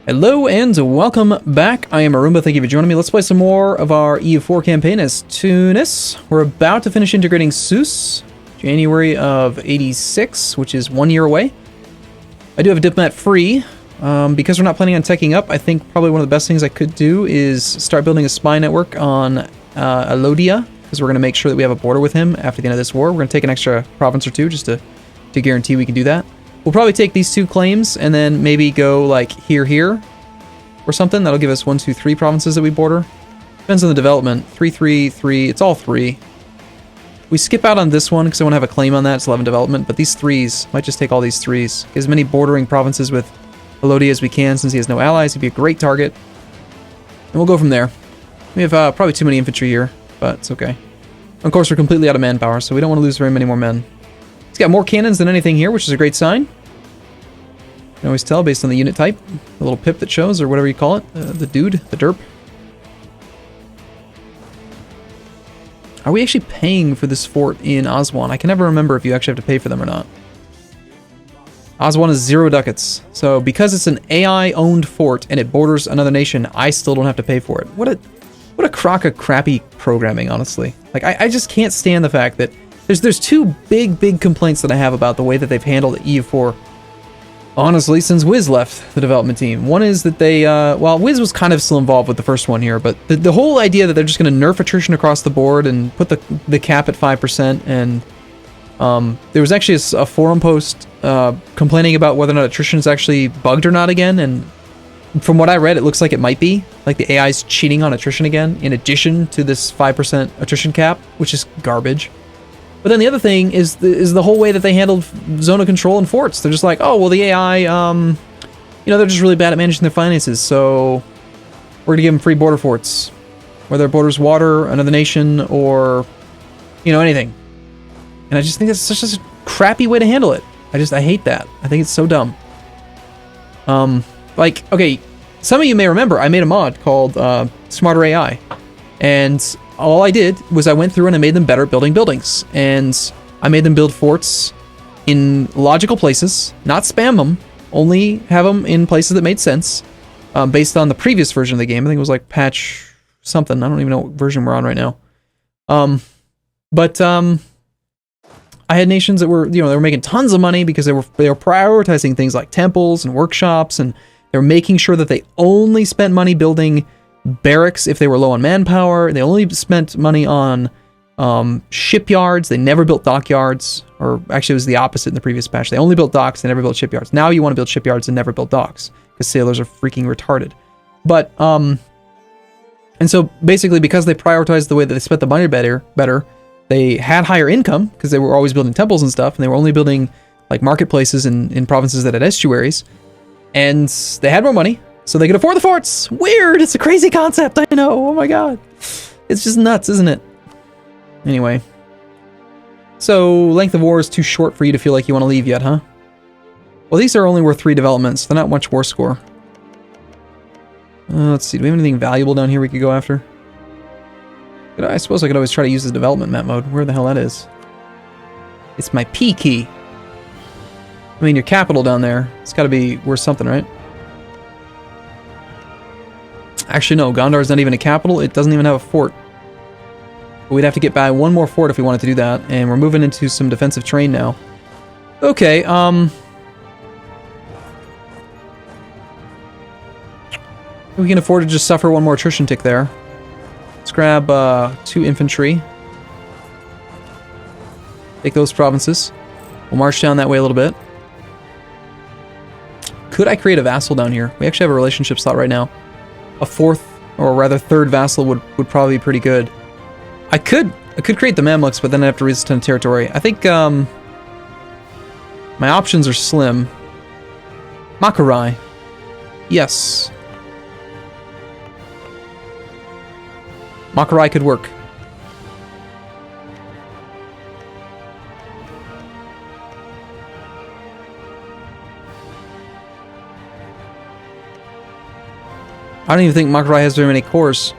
Hello and welcome back. I am Arumba. Thank you for joining me. Let's play some more of our EU4 campaign as Tunis. We're about to finish integrating Sousse, January of 86, which is 1 year away. I do have a diplomat free. Because we're not planning on teching up, I think probably one of the best things I could do is start building a spy network on Alodia, because we're going to make sure that we have a border with him after the end of this war. We're going to take an extra province or two just to guarantee we can do that. We'll probably take these two claims and then maybe go like here, or something. That'll give us 1, 2, 3 provinces that we border. Depends on the development. 3, 3, 3. It's all 3. We skip out on this one because I want to have a claim on that. It's 11 development, but these 3s might just take all these 3s. Get as many bordering provinces with Alodia as we can, since he has no allies. He'd be a great target. And we'll go from there. We have probably too many infantry here, but it's okay. Of course, we're completely out of manpower, so we don't want to lose very many more men. He's got more cannons than anything here, which is a great sign. You can always tell based on the unit type. The little pip that shows, or whatever you call it. The dude, the derp. Are we actually paying for this fort in Aswan? I can never remember if you actually have to pay for them or not. Aswan is 0 ducats. So because it's an AI-owned fort and it borders another nation, I still don't have to pay for it. What a crock of crappy programming, honestly. Like, I just can't stand the fact that there's two big complaints that I have about the way that they've handled EU4. Honestly, since Wiz left the development team. One is that they, well, Wiz was kind of still involved with the first one here, but the whole idea that they're just going to nerf attrition across the board and put the cap at 5%, and there was actually a forum post complaining about whether or not attrition is actually bugged or not again, and from what I read, it looks like it might be. Like the AI's cheating on attrition again, in addition to this 5% attrition cap, which is garbage. But then the other thing is the whole way that they handled zone of control and forts. They're just like, oh, well, the AI, you know, they're just really bad at managing their finances, so we're gonna give them free border forts, whether it borders water, another nation, or, you know, anything. And I just think that's such a crappy way to handle it. I hate that. I think it's so dumb. Like, okay, some of you may remember I made a mod called Smarter AI, and all I did was I went through and I made them better at building buildings, and I made them build forts in logical places, not spam them, only have them in places that made sense, based on the previous version of the game. I think it was like patch something. I don't even know what version we're on right now. I had nations that were, you know, they were making tons of money because they were prioritizing things like temples and workshops, and they were making sure that they only spent money building barracks if they were low on manpower. They only spent money on shipyards. They never built dockyards, or actually it was the opposite in the previous patch. They only built docks, they never built shipyards. Now you want to build shipyards and never build docks, because sailors are freaking retarded. But, and so basically because they prioritized the way that they spent the money better, they had higher income, because they were always building temples and stuff, and they were only building like marketplaces in provinces that had estuaries, and they had more money, so they could afford the forts. Weird! It's a crazy concept, I know, oh my god. It's just nuts, isn't it? Anyway. So, length of war is too short for you to feel like you want to leave yet, huh? Well, these are only worth 3 developments. They're not much war score. Let's see, do we have anything valuable down here we could go after? I suppose I could always try to use the development map mode. Where the hell that is? It's my P key. I mean, your capital down there. It's got to be worth something, right? Actually, no. Gondar's not even a capital. It doesn't even have a fort. But we'd have to get by 1 more fort if we wanted to do that. And we're moving into some defensive terrain now. Okay, we can afford to just suffer 1 more attrition tick there. Let's grab 2 infantry. Take those provinces. We'll march down that way a little bit. Could I create a vassal down here? We actually have a relationship slot right now. A 4th, or rather 3rd vassal would probably be pretty good. I could create the Mamluks, but then I'd have to raise a ton of territory. I think my options are slim. Makarai. Yes. Makarai could work. I don't even think Makarai has very many cores.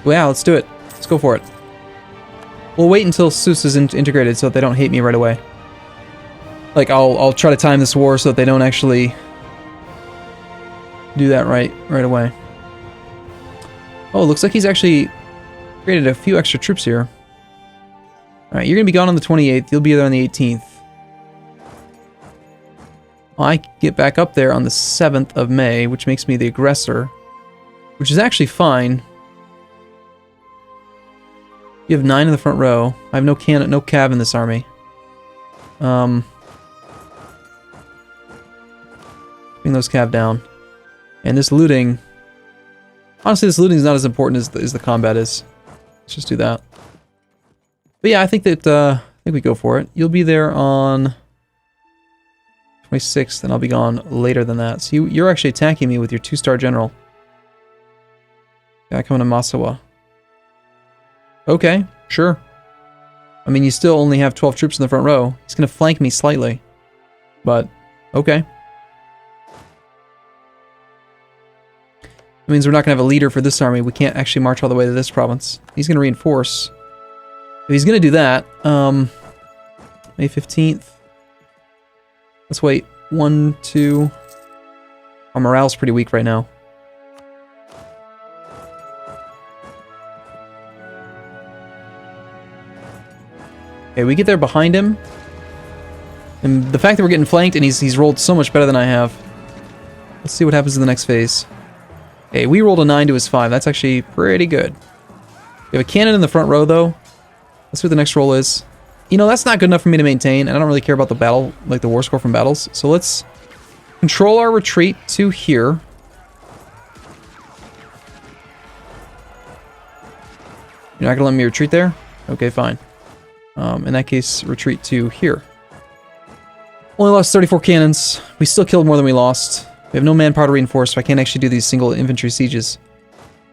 Well, yeah, let's do it. Let's go for it. We'll wait until Sousse is integrated so that they don't hate me right away. Like, I'll try to time this war so that they don't actually do that right away. Oh, looks like he's actually created a few extra troops here. Alright, you're going to be gone on the 28th. You'll be there on the 18th. I get back up there on the 7th of May, which makes me the aggressor. Which is actually fine. You have 9 in the front row. I have no cav in this army. Bring those cav down. And this looting... Honestly, this looting is not as important as the combat is. Let's just do that. But yeah, I think that I think we go for it. You'll be there on 26th, and I'll be gone later than that. So you're actually attacking me with your 2-star general. Yeah, coming to Masawa. Okay, sure. I mean, you still only have 12 troops in the front row. He's going to flank me slightly. But, okay. That means we're not going to have a leader for this army. We can't actually march all the way to this province. He's going to reinforce. If he's going to do that, May 15th. Let's wait. 1, 2. Our morale's pretty weak right now. Okay, we get there behind him. And the fact that we're getting flanked and he's rolled so much better than I have. Let's see what happens in the next phase. Okay, we rolled a 9 to his 5. That's actually pretty good. We have a cannon in the front row, though. Let's see what the next roll is. You know, that's not good enough for me to maintain, and I don't really care about the battle, like the war score from battles. So let's control our retreat to here. You're not going to let me retreat there? Okay, fine. In that case, retreat to here. Only lost 34 cannons. We still killed more than we lost. We have no manpower to reinforce, so I can't actually do these single infantry sieges.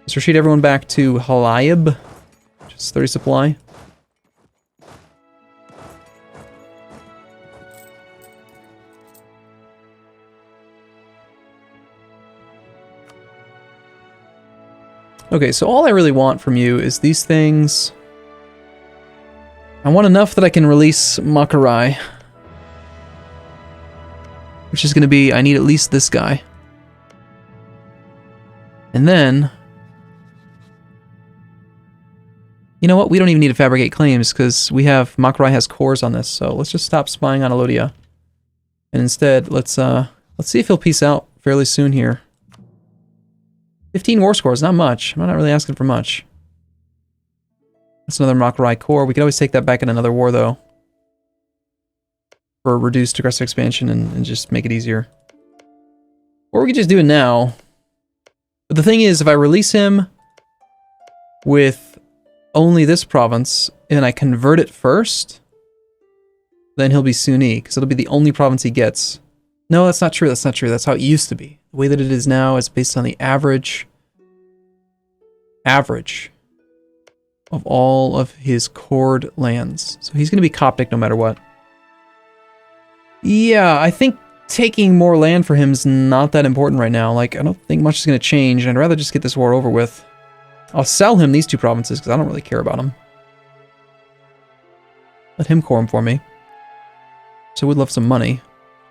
Let's retreat everyone back to Halayib. Just 30 supply. Okay, so all I really want from you is these things. I want enough that I can release Makarai. Which is going to be, I need at least this guy. And then... You know what? We don't even need to fabricate claims, because we have... Makarai has cores on this, so let's just stop spying on Alodia. And instead, let's see if he'll peace out fairly soon here. 15 war scores, not much. I'm not really asking for much. That's another Makarai core. We could always take that back in another war, though. For reduced aggressive expansion and just make it easier. Or we could just do it now. But the thing is, if I release him with only this province, and I convert it first, then he'll be Sunni, because it'll be the only province he gets. No, that's not true, that's not true. That's how it used to be. The way that it is now is based on the average of all of his cored lands. So he's going to be Coptic no matter what. Yeah, I think taking more land for him is not that important right now. Like, I don't think much is going to change, and I'd rather just get this war over with. I'll sell him these 2 provinces, because I don't really care about him. Let him core them for me. So we'd love some money.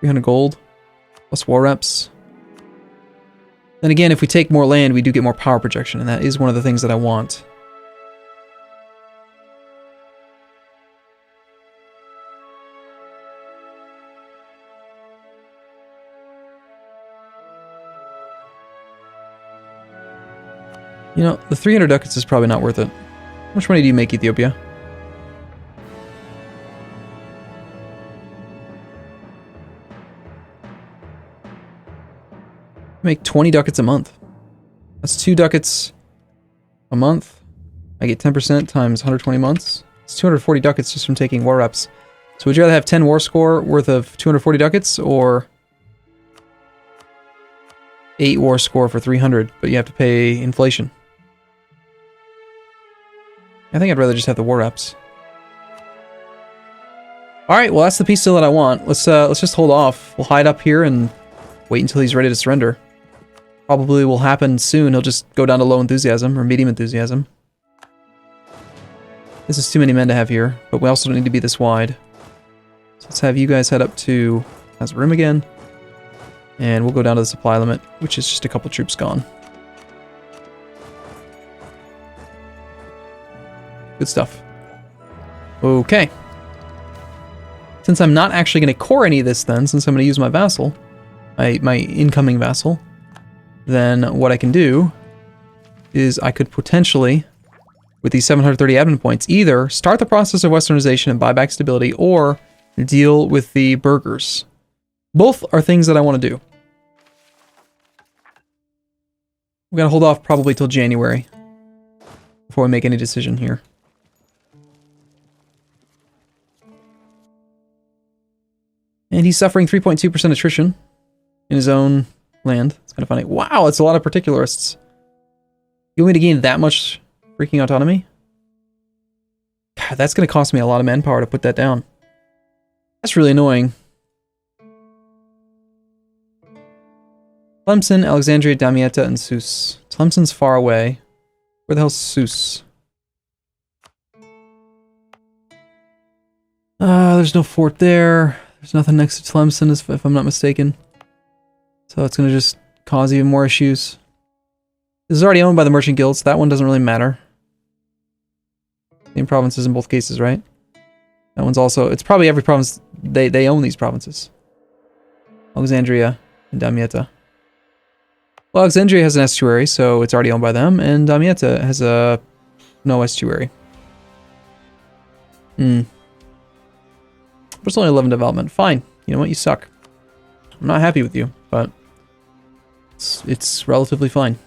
300 gold, plus war reps. Then again, if we take more land, we do get more power projection, and that is one of the things that I want. You know, the 300 ducats is probably not worth it. How much money do you make, Ethiopia? Make 20 ducats a month. That's 2 ducats a month. I get 10% times 120 months. It's 240 ducats just from taking war reps. So would you rather have 10 war score worth of 240 ducats, or 8 war score for 300, but you have to pay inflation? I think I'd rather just have the war reps. Alright, well that's the peace deal that I want. Let's just hold off. We'll hide up here and wait until he's ready to surrender. Probably will happen soon. He'll just go down to low enthusiasm, or medium enthusiasm. This is too many men to have here, but we also don't need to be this wide. So let's have you guys head up to Arumba again. And we'll go down to the supply limit, which is just a couple troops gone. Good stuff. Okay. Since I'm not actually going to core any of this then, since I'm going to use my vassal, my incoming vassal, then what I can do is I could potentially, with these 730 admin points, either start the process of westernization and buy back stability, or deal with the burghers. Both are things that I want to do. We're going to hold off probably till January before we make any decision here. And he's suffering 3.2% attrition in his own land. It's kind of funny. Wow, it's a lot of particularists. You want me to gain that much freaking autonomy? God, that's going to cost me a lot of manpower to put that down. That's really annoying. Tlemcen, Alexandria, Damietta, and Sousse. Tlemcen's far away. Where the hell's Sousse? There's no fort there. There's nothing next to Tlemcen, if I'm not mistaken. So it's going to just cause even more issues. This is already owned by the Merchant Guild, so that one doesn't really matter. Same provinces in both cases, right? That one's also... It's probably every province... They own these provinces. Alexandria and Damietta. Well, Alexandria has an estuary, so it's already owned by them, and Damietta has a... no estuary. But it's only 11 development. Fine. You know what? You suck. I'm not happy with you, but... It's relatively fine.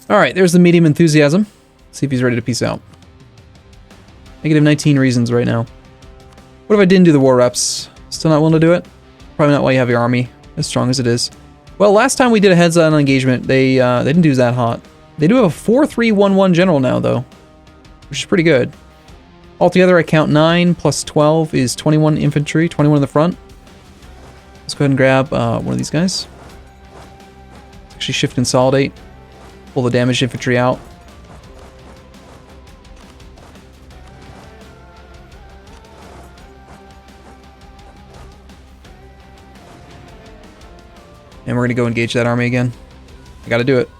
Alright, there's the medium enthusiasm. Let's see if he's ready to peace out. Negative 19 reasons right now. What if I didn't do the war reps? Still not willing to do it? Probably not why you have your army as strong as it is. Well, last time we did a heads-on engagement, they didn't do that hot. They do have a 4-3-1-1 general now, though, which is pretty good. Altogether, I count 9 plus 12 is 21 infantry, 21 in the front. Let's go ahead and grab one of these guys. Actually, shift consolidate. Pull the damaged infantry out. And we're going to go engage that army again. I got to do it.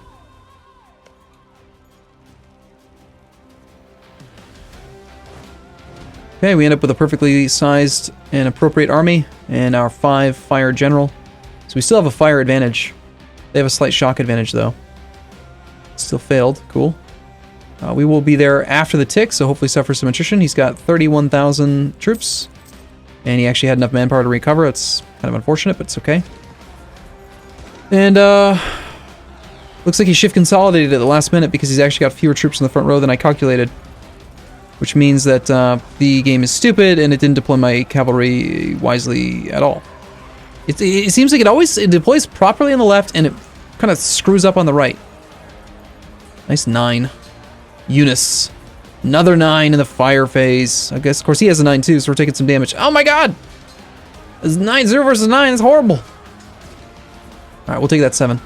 Okay, we end up with a perfectly sized and appropriate army and our 5 fire general. So we still have a fire advantage. They have a slight shock advantage though. Still failed. Cool. We will be there after the tick, so hopefully suffer some attrition. He's got 31,000 troops. And he actually had enough manpower to recover. It's kind of unfortunate, but it's okay. And, looks like he shift consolidated at the last minute because he's actually got fewer troops in the front row than I calculated. Which means that the game is stupid and it didn't deploy my cavalry wisely at all. It seems like it deploys properly on the left and it kind of screws up on the right. Nice 9. Eunice. Another 9 in the fire phase. I guess, of course, he has a 9 too, so we're taking some damage. Oh my god! It's 9-0 versus 9. It's horrible. Alright, we'll take that 7.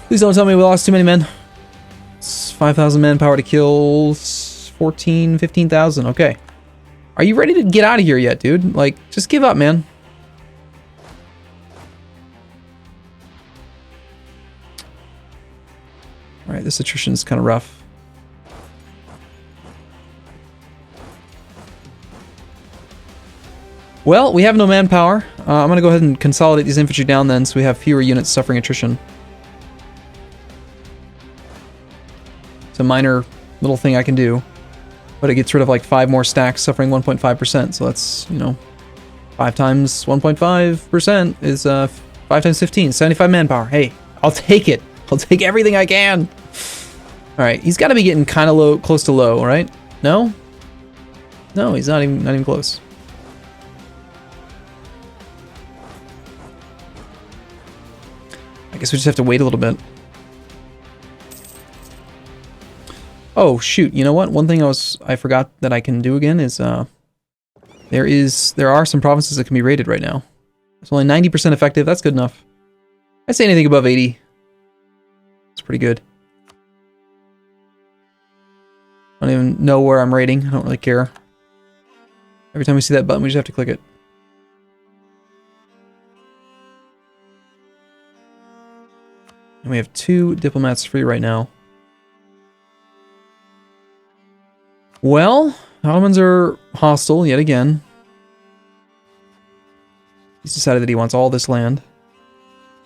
Please don't tell me we lost too many men. It's 5,000 manpower to kill 14, 15,000. Okay. Are you ready to get out of here yet, dude? Like, just give up, man. Alright, this attrition is kind of rough. Well, we have no manpower. I'm going to go ahead and consolidate these infantry down then so we have fewer units suffering attrition. It's a minor little thing I can do. But it gets rid of like 5 more stacks suffering 1.5%. So that's, you know, 5 times 1.5% is 5 times 15, 75 manpower. Hey, I'll take it. I'll take everything I can. Alright, he's got to be getting kind of low, close to low, right? No? No, he's not even close. I guess we just have to wait a little bit. Oh shoot! You know what? One thing I forgot that I can do again is there are some provinces that can be raided right now. It's only 90% effective. That's good enough. I'd say anything above 80. It's pretty good. I don't even know where I'm raiding. I don't really care. Every time we see that button, we just have to click it. And we have 2 diplomats free right now. Well, Ottomans are hostile yet again. He's decided that he wants all this land.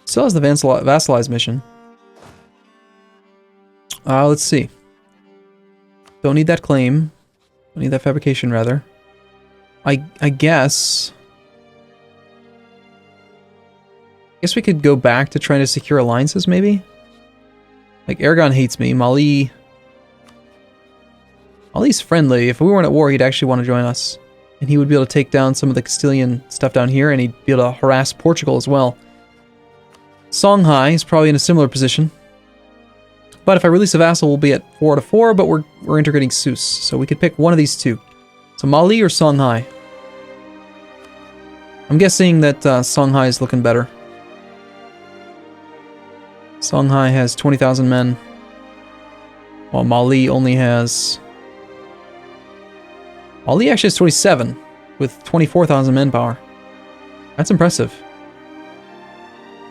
Still has the vassalize mission. Let's see. Don't need that claim. Don't need that fabrication, rather. I guess... we could go back to trying to secure alliances, maybe? Like, Aragon hates me. Mali's friendly. If we weren't at war, he'd actually want to join us. And he would be able to take down some of the Castilian stuff down here, and he'd be able to harass Portugal as well. Songhai is probably in a similar position. But if I release a vassal, we'll be at 4 to 4, but we're integrating Sus. So we could pick one of these 2. So Mali or Songhai? I'm guessing that Songhai is looking better. Songhai has 20,000 men, while Mali only has... Mali actually has 27, with 24,000 manpower. That's impressive.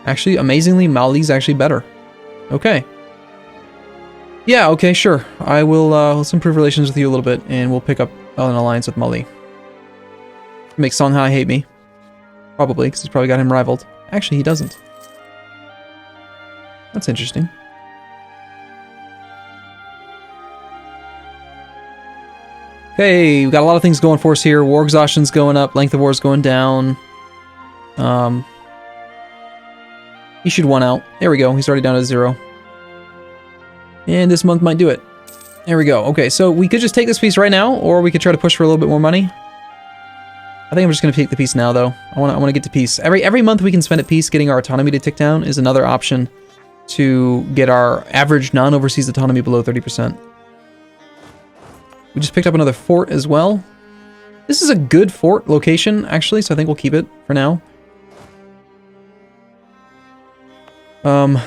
Actually, amazingly, Mali's actually better. Okay. Yeah, okay, sure. I will, let's improve relations with you a little bit, and we'll pick up an alliance with Mali. Make Songhai hate me. Probably, because he's probably got him rivaled. Actually, he doesn't. That's interesting. Okay, we've got a lot of things going for us here. War exhaustion's going up, length of war is going down. He should 1 out. There we go, he's already down to 0. And this month might do it. There we go. Okay, so we could just take this piece right now, or we could try to push for a little bit more money. I think I'm just gonna take the piece now, though. I wanna get to peace. Every month we can spend at peace. Getting our autonomy to tick down is another option to get our average non-overseas autonomy below 30%. We just picked up another fort as well. This is a good fort location, actually, so I think we'll keep it for now.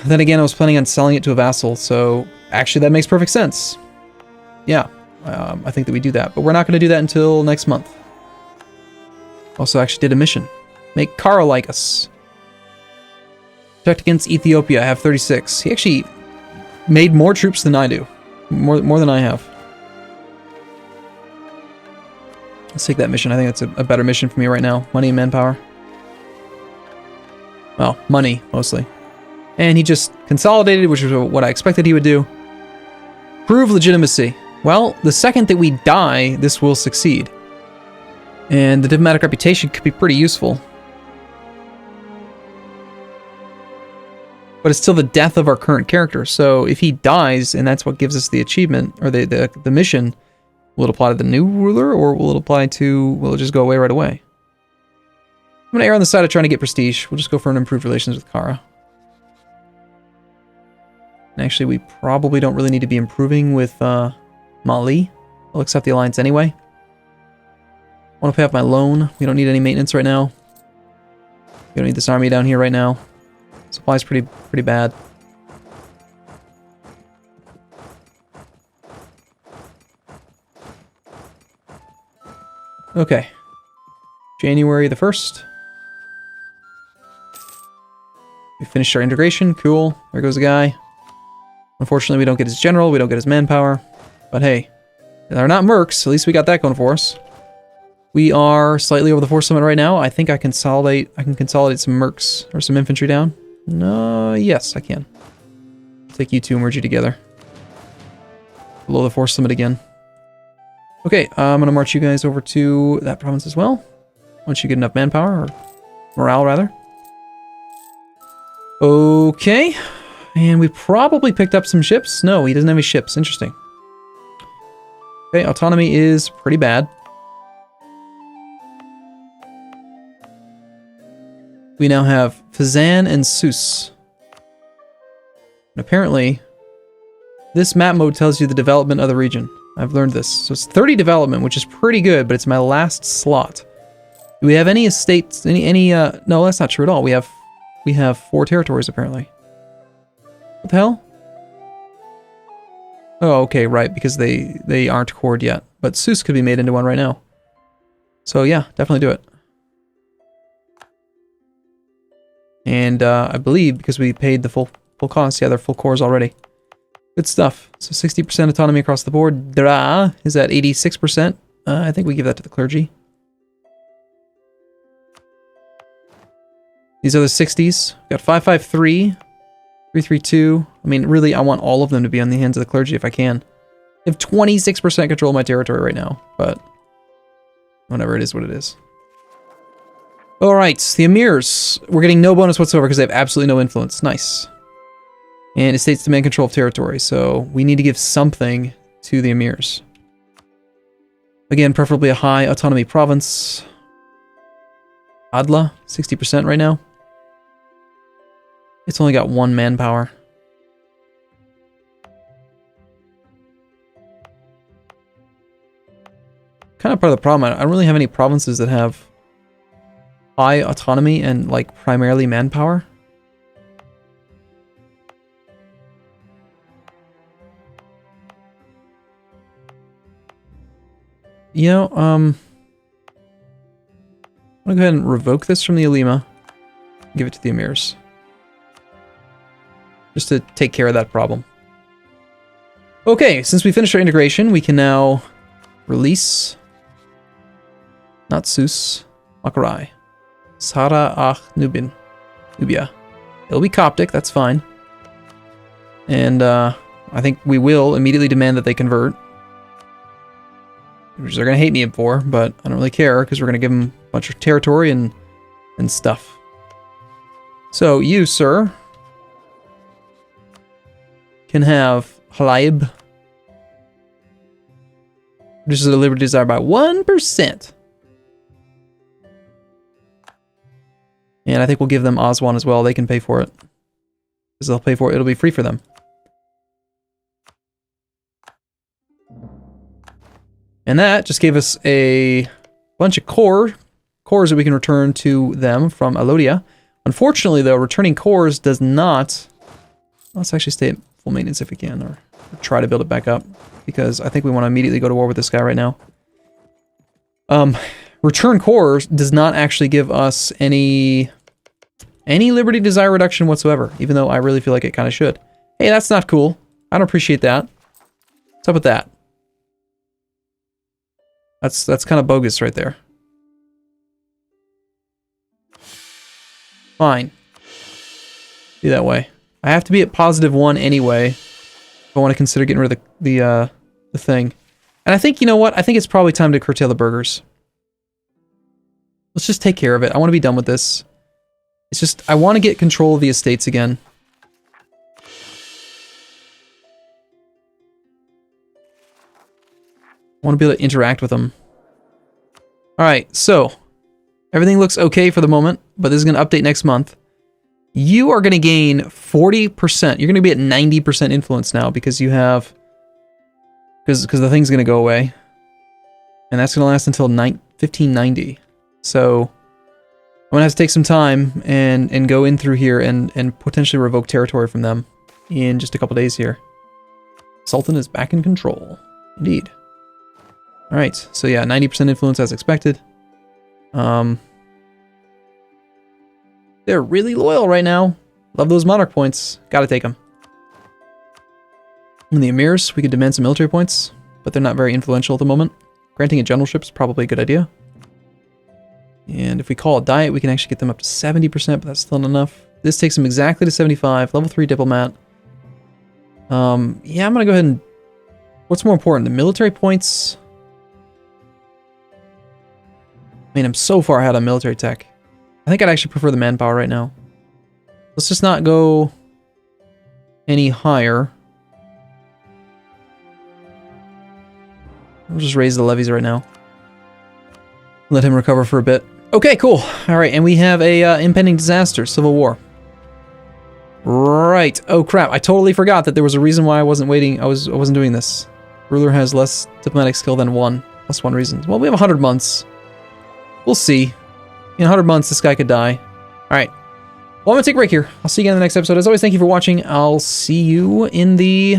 Then again, I was planning on selling it to a vassal, so actually that makes perfect sense. Yeah, I think that we do that, but we're not going to do that until next month. Also actually did a mission. Make Kara like us. Protect against Ethiopia, I have 36. He actually made more troops than I do. More than I have. Let's take that mission. I think that's a better mission for me right now. Money and manpower. Well, money, mostly. And he just consolidated, which is what I expected he would do. Prove legitimacy. Well, the second that we die, this will succeed. And the diplomatic reputation could be pretty useful. But it's still the death of our current character. So if he dies, and that's what gives us the achievement, or the mission, will it apply to the new ruler, or will it apply to, will it just go away right away? I'm going to err on the side of trying to get prestige. We'll just go for an improved relations with Kara. And actually, we probably don't really need to be improving with Mali. I'll accept the alliance anyway. I want to pay off my loan. We don't need any maintenance right now. We don't need this army down here right now. Supply's pretty bad. Okay. January the 1st. We finished our integration. Cool. There goes the guy. Unfortunately, we don't get his general. We don't get his manpower. But hey, they're not mercs. At least we got that going for us. We are slightly over the force limit right now. I think I can consolidate some mercs or some infantry down. No, yes, I can. Take you two and merge you together. Below the force limit again. Okay, I'm going to march you guys over to that province as well. Once you get enough manpower, or morale, rather. Okay. And we probably picked up some ships. No, he doesn't have any ships. Interesting. Okay, autonomy is pretty bad. We now have Fazan and Sus. And apparently, this map mode tells you the development of the region. I've learned this. So it's 30 development, which is pretty good, but it's my last slot. Do we have any estates? No, that's not true at all. We have 4 territories, apparently. What the hell? Oh, okay, right, because they aren't cored yet. But Sus could be made into one right now. So yeah, definitely do it. And I believe because we paid the full cost, yeah, they're full cores already. Good stuff. So 60% autonomy across the board. Dra is at 86%. I think we give that to the clergy. These are the 60s. Got 553, 332. I mean, really, I want all of them to be on the hands of the clergy if I can. I have 26% control of my territory right now, but whatever, it is what it is. Alright, the emirs. We're getting no bonus whatsoever because they have absolutely no influence. Nice. And estates demand control of territory, so we need to give something to the emirs. Again, preferably a high autonomy province. Adla, 60% right now. It's only got 1 manpower. Kind of part of the problem. I don't really have any provinces that have high autonomy and like primarily manpower. You know, I'm gonna go ahead and revoke this from the Ulema. Give it to the emirs. Just to take care of that problem. Okay, since we finished our integration, we can now release Natsus Makarai. Sara Ach Nubia. It'll be Coptic, that's fine. And I think we will immediately demand that they convert. Which they're going to hate me for, but I don't really care because we're going to give them a bunch of territory and stuff. So you, sir, can have Halaib. Reduces the liberty desire by 1%. And I think we'll give them Aswan as well. They can pay for it. Because they'll pay for it. It'll be free for them. And that just gave us a bunch of cores that we can return to them from Alodia. Unfortunately, though, returning cores does not... Let's actually stay at full maintenance if we can, or try to build it back up, because I think we want to immediately go to war with this guy right now. Return cores does not actually give us any liberty desire reduction whatsoever, even though I really feel like it kind of should. Hey, that's not cool. I don't appreciate that. What's up with that? That's kind of bogus right there. Fine. Be that way. I have to be at +1 anyway if I want to consider getting rid of the thing. And I think, you know what? I think it's probably time to curtail the burghers. Let's just take care of it. I want to be done with this. It's just, I want to get control of the estates again. I want to be able to interact with them. Alright, so everything looks okay for the moment, but this is going to update next month. You are going to gain 40%. You're going to be at 90% influence now because you have... Because the thing's going to go away. And that's going to last until 1590. So I'm going to have to take some time and go in through here and potentially revoke territory from them in just a couple days here. Sultan is back in control. Indeed. Alright, so yeah, 90% influence as expected. They're really loyal right now. Love those monarch points. Gotta take them. And the emirs, we could demand some military points, but they're not very influential at the moment. Granting a generalship is probably a good idea. And if we call a diet, we can actually get them up to 70%, but that's still not enough. This takes them exactly to 75. Level 3 diplomat. Yeah, I'm gonna go ahead and... What's more important, the military points? I mean, I'm so far ahead on military tech. I think I'd actually prefer the manpower right now. Let's just not go any higher. We'll just raise the levies right now. Let him recover for a bit. Okay, cool. All right, and we have a impending disaster, civil war. Right. Oh crap! I totally forgot that there was a reason why I wasn't waiting. I wasn't doing this. Ruler has less diplomatic skill than 1. Plus 1 reason. Well, we have 100 months. We'll see. In 100 months, this guy could die. All right. Well, I'm going to take a break here. I'll see you again in the next episode. As always, thank you for watching. I'll see you in the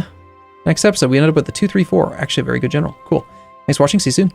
next episode. We ended up with the 234. Actually, a very good general. Cool. Thanks for watching. See you soon.